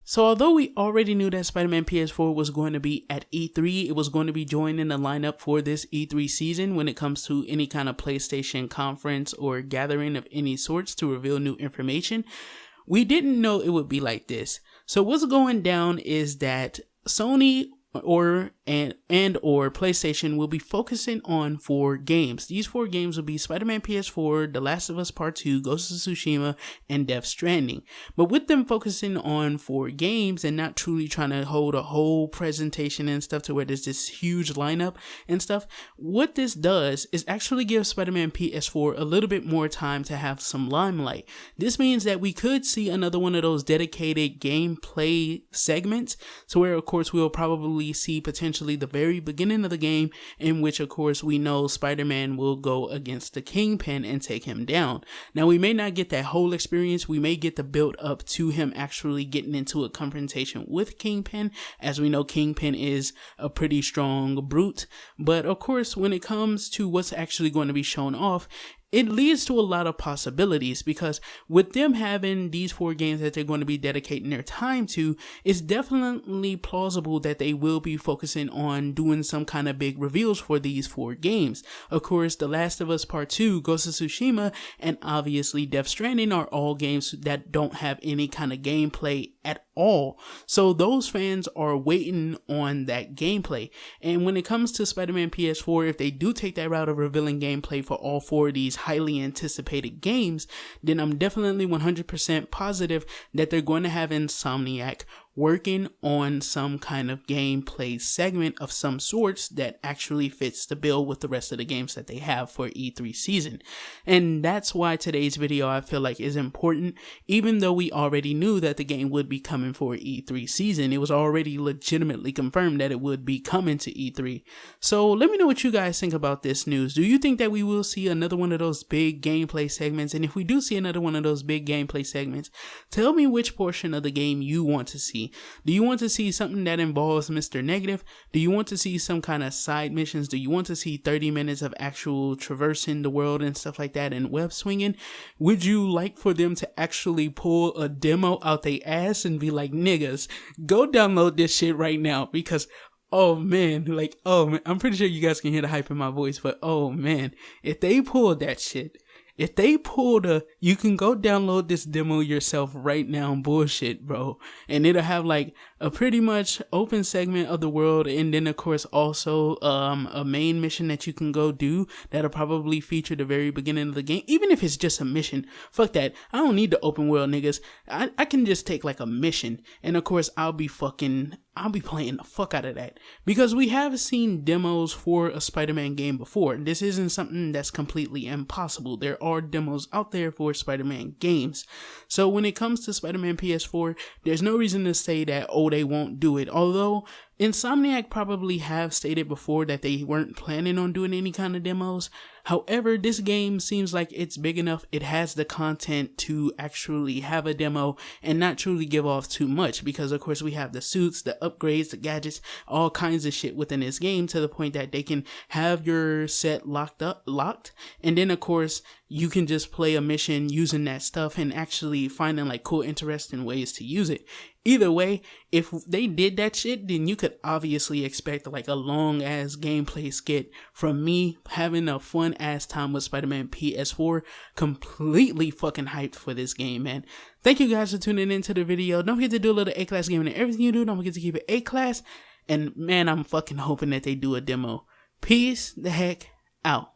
So although we already knew that Spider-Man PS4 was going to be at E3, it was going to be joining the lineup for this E3 season when it comes to any kind of PlayStation conference or gathering of any sorts to reveal new information, we didn't know it would be like this. So what's going down is that Sony or PlayStation will be focusing on 4 games. These 4 games will be Spider-Man PS4, The Last of Us Part 2, Ghost of Tsushima, and Death Stranding. But with them focusing on 4 games and not truly trying to hold a whole presentation and stuff to where there's this huge lineup and stuff, what this does is actually give Spider-Man PS4 a little bit more time to have some limelight. This means that we could see another one of those dedicated gameplay segments, to where of course we'll probably see potentially the very beginning of the game, in which of course we know Spider-Man will go against the Kingpin and take him down. Now we may not get that whole experience, we may get the build up to him actually getting into a confrontation with Kingpin, as we know Kingpin is a pretty strong brute, but of course when it comes to what's actually going to be shown off, it leads to a lot of possibilities, because with them having these 4 games that they're going to be dedicating their time to, it's definitely plausible that they will be focusing on doing some kind of big reveals for these 4 games. Of course, The Last of Us Part 2, Ghost of Tsushima, and obviously Death Stranding are all games that don't have any kind of gameplay at all. So those fans are waiting on that gameplay. And when it comes to Spider-Man PS4, if they do take that route of revealing gameplay for all 4 of these highly anticipated games, then I'm definitely 100% positive that they're going to have Insomniac working on some kind of gameplay segment of some sorts that actually fits the bill with the rest of the games that they have for E3 season. And that's why today's video I feel like is important. Even though we already knew that the game would be coming for E3 season, it was already legitimately confirmed that it would be coming to E3. So let me know what you guys think about this news. Do you think that we will see another one of those big gameplay segments? And if we do see another one of those big gameplay segments, tell me which portion of the game you want to see. Do you want to see something that involves Mr. Negative? Do you want to see some kind of side missions? Do you want to see 30 minutes of actual traversing the world and stuff like that and web swinging? Would you like for them to actually pull a demo out their ass and be like, niggas, go download this shit right now? Because oh man, I'm pretty sure you guys can hear the hype in my voice, but oh man, if they pull that shit, if they pull you can go download this demo yourself right now bullshit, bro. And it'll have like a pretty much open segment of the world, and then of course also a main mission that you can go do that'll probably feature the very beginning of the game. Even if it's just a mission, fuck that. I don't need the open world, niggas. I can just take like a mission, and of course I'll be playing the fuck out of that, because we have seen demos for a Spider-Man game before. This isn't something that's completely impossible. There are demos out there for Spider-Man games. So when it comes to Spider-Man PS4, there's no reason to say that, oh, they won't do it. Although Insomniac probably have stated before that they weren't planning on doing any kind of demos. However, this game seems like it's big enough, it has the content to actually have a demo and not truly give off too much, because of course we have the suits, the upgrades, the gadgets, all kinds of shit within this game, to the point that they can have your set locked, and then of course you can just play a mission using that stuff and actually finding like cool, interesting ways to use it. Either way, if they did that shit, then you could obviously expect like a long ass gameplay skit from me having a fun ass time with Spider-Man PS4. Completely fucking hyped for this game, man. Thank you guys for tuning into the video. Don't forget to do a little A-class gaming and everything you do. Don't forget to keep it A-class. And man, I'm fucking hoping that they do a demo. Peace the heck out.